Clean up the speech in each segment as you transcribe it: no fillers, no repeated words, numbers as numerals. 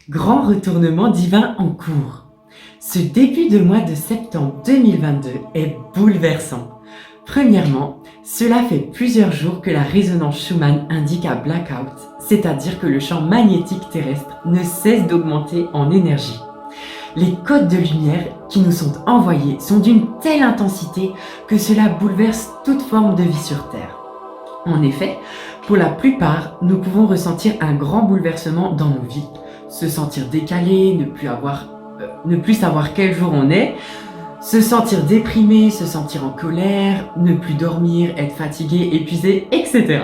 Grand retournement divin en cours. Ce début de mois de septembre 2022 est bouleversant. Premièrement, cela fait plusieurs jours que la résonance Schumann indique un blackout, c'est-à-dire que le champ magnétique terrestre ne cesse d'augmenter en énergie. Les codes de lumière qui nous sont envoyés sont d'une telle intensité que cela bouleverse toute forme de vie sur Terre. En effet, pour la plupart, nous pouvons ressentir un grand bouleversement dans nos vies, se sentir décalé, ne plus savoir quel jour on est, se sentir déprimé, se sentir en colère, ne plus dormir, être fatigué, épuisé, etc.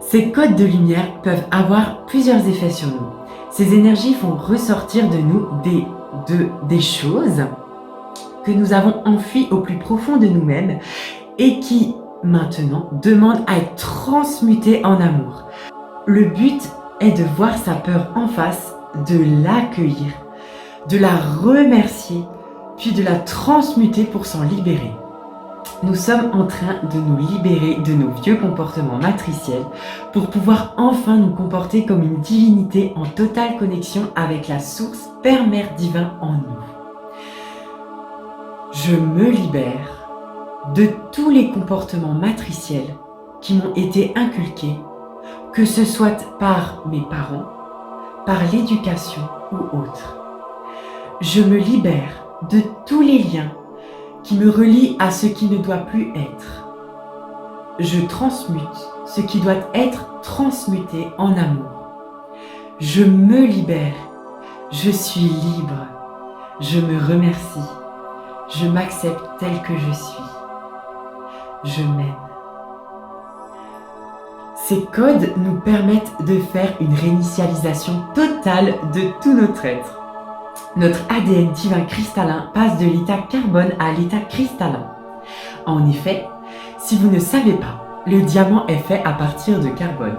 Ces codes de lumière peuvent avoir plusieurs effets sur nous. Ces énergies font ressortir de nous des choses que nous avons enfuies au plus profond de nous-mêmes et qui, maintenant, demandent à être transmutées en amour. Le but est de voir sa peur en face, de l'accueillir, de la remercier, puis de la transmuter pour s'en libérer. Nous sommes en train de nous libérer de nos vieux comportements matriciels pour pouvoir enfin nous comporter comme une divinité en totale connexion avec la source Père-Mère divin en nous. Je me libère de tous les comportements matriciels qui m'ont été inculqués, que ce soit par mes parents, par l'éducation ou autre. Je me libère de tous les liens qui me relient à ce qui ne doit plus être. Je transmute ce qui doit être transmuté en amour. Je me libère, je suis libre, je me remercie, je m'accepte tel que je suis. Je m'aime. Ces codes nous permettent de faire une réinitialisation totale de tout notre être. Notre ADN divin cristallin passe de l'état carbone à l'état cristallin. En effet, si vous ne savez pas, le diamant est fait à partir de carbone.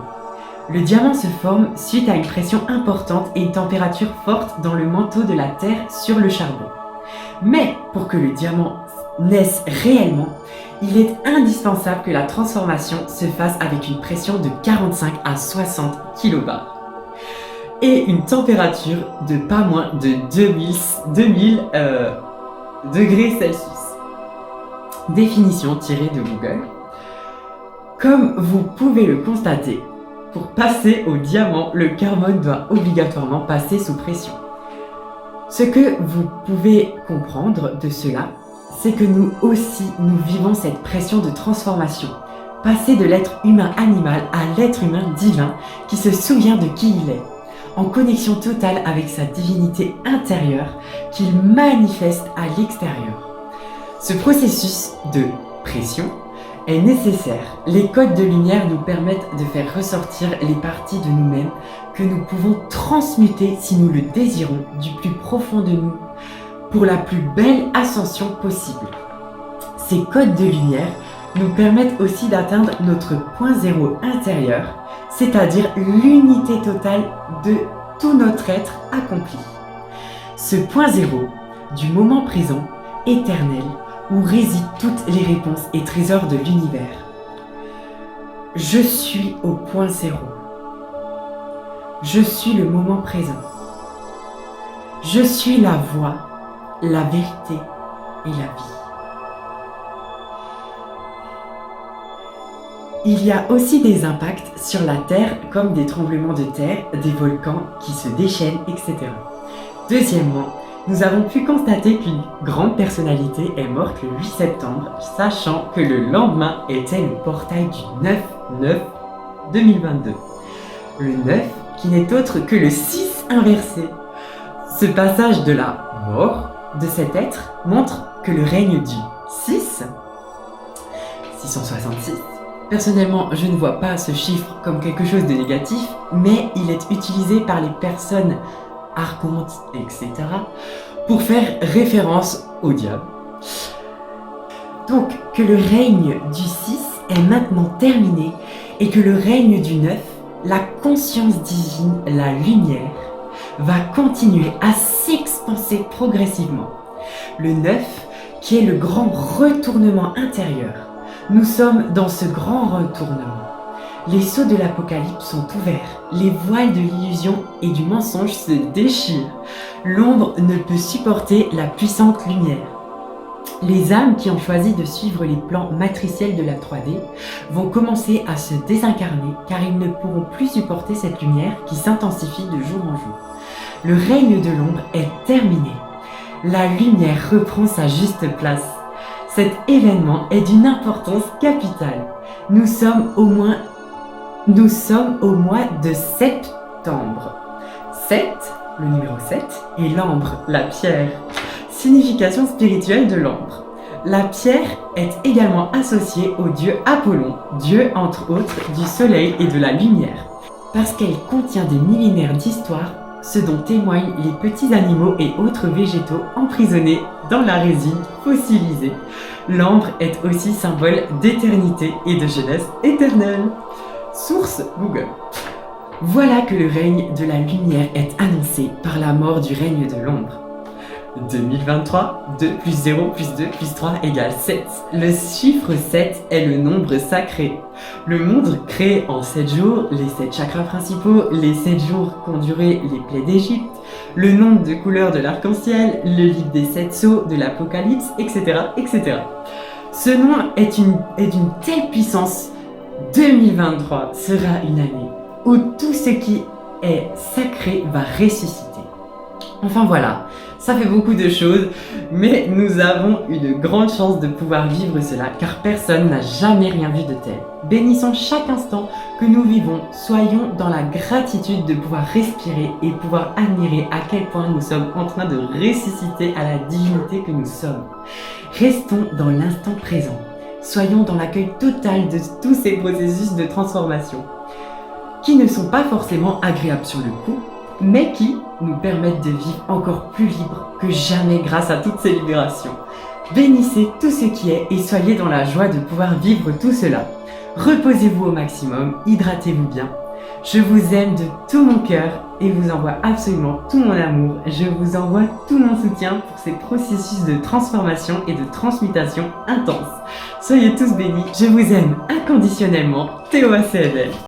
Le diamant se forme suite à une pression importante et une température forte dans le manteau de la Terre sur le charbon. Mais pour que le diamant naisse réellement, il est indispensable que la transformation se fasse avec une pression de 45 à 60 kbar et une température de pas moins de 2000 degrés Celsius. Définition tirée de Google. Comme vous pouvez le constater, pour passer au diamant, le carbone doit obligatoirement passer sous pression. Ce que vous pouvez comprendre de cela, c'est que nous aussi, nous vivons cette pression de transformation, passer de l'être humain animal à l'être humain divin qui se souvient de qui il est, en connexion totale avec sa divinité intérieure qu'il manifeste à l'extérieur. Ce processus de pression est nécessaire. Les codes de lumière nous permettent de faire ressortir les parties de nous-mêmes que nous pouvons transmuter si nous le désirons du plus profond de nous pour la plus belle ascension possible. Ces codes de lumière nous permettent aussi d'atteindre notre point zéro intérieur, c'est-à-dire l'unité totale de tout notre être accompli. Ce point zéro du moment présent, éternel, où résident toutes les réponses et trésors de l'univers. Je suis au point zéro. Je suis le moment présent. Je suis la voie, la vérité et la vie. Il y a aussi des impacts sur la Terre comme des tremblements de terre, des volcans qui se déchaînent, etc. Deuxièmement, nous avons pu constater qu'une grande personnalité est morte le 8 septembre, sachant que le lendemain était le portail du 9-9-2022. Le 9 qui n'est autre que le 6 inversé. Ce passage de la mort de cet être montre que le règne du 666. Personnellement, je ne vois pas ce chiffre comme quelque chose de négatif, mais il est utilisé par les personnes archontes, etc., pour faire référence au diable. Donc, que le règne du 6 est maintenant terminé et que le règne du 9, la conscience divine, la lumière, va continuer à s'expanser progressivement. Le 9, qui est le grand retournement intérieur. Nous sommes dans ce grand retournement. Les sceaux de l'Apocalypse sont ouverts, les voiles de l'illusion et du mensonge se déchirent. L'ombre ne peut supporter la puissante lumière. Les âmes qui ont choisi de suivre les plans matriciels de la 3D vont commencer à se désincarner car ils ne pourront plus supporter cette lumière qui s'intensifie de jour en jour. Le règne de l'ombre est terminé. La lumière reprend sa juste place. Cet événement est d'une importance capitale. Nous sommes au mois de septembre. 7, le numéro 7, et l'ambre, la pierre. Signification spirituelle de l'ambre. La pierre est également associée au dieu Apollon, dieu entre autres du soleil et de la lumière, parce qu'elle contient des millénaires d'histoire, ce dont témoignent les petits animaux et autres végétaux emprisonnés dans la résine fossilisée. L'ambre est aussi symbole d'éternité et de jeunesse éternelle. Source Google. Voilà que le règne de la lumière est annoncé par la mort du règne de l'ombre. 2023, 2 plus 0 plus 2 plus 3 égale 7. Le chiffre 7 est le nombre sacré. Le monde créé en 7 jours, les 7 chakras principaux, les 7 jours qu'ont duré les plaies d'Égypte, le nombre de couleurs de l'arc-en-ciel, le livre des 7 sceaux de l'Apocalypse, etc. etc. Ce nom est d'une telle puissance. 2023 sera une année où tout ce qui est sacré va ressusciter. Enfin voilà, ça fait beaucoup de choses, mais nous avons une grande chance de pouvoir vivre cela car personne n'a jamais rien vu de tel. Bénissons chaque instant que nous vivons, soyons dans la gratitude de pouvoir respirer et pouvoir admirer à quel point nous sommes en train de ressusciter à la divinité que nous sommes. Restons dans l'instant présent, soyons dans l'accueil total de tous ces processus de transformation qui ne sont pas forcément agréables sur le coup, mais qui nous permettent de vivre encore plus libres que jamais grâce à toutes ces libérations. Bénissez tout ce qui est et soyez dans la joie de pouvoir vivre tout cela. Reposez-vous au maximum, hydratez-vous bien. Je vous aime de tout mon cœur et vous envoie absolument tout mon amour. Je vous envoie tout mon soutien pour ces processus de transformation et de transmutation intenses. Soyez tous bénis, je vous aime inconditionnellement. Théo ACNL.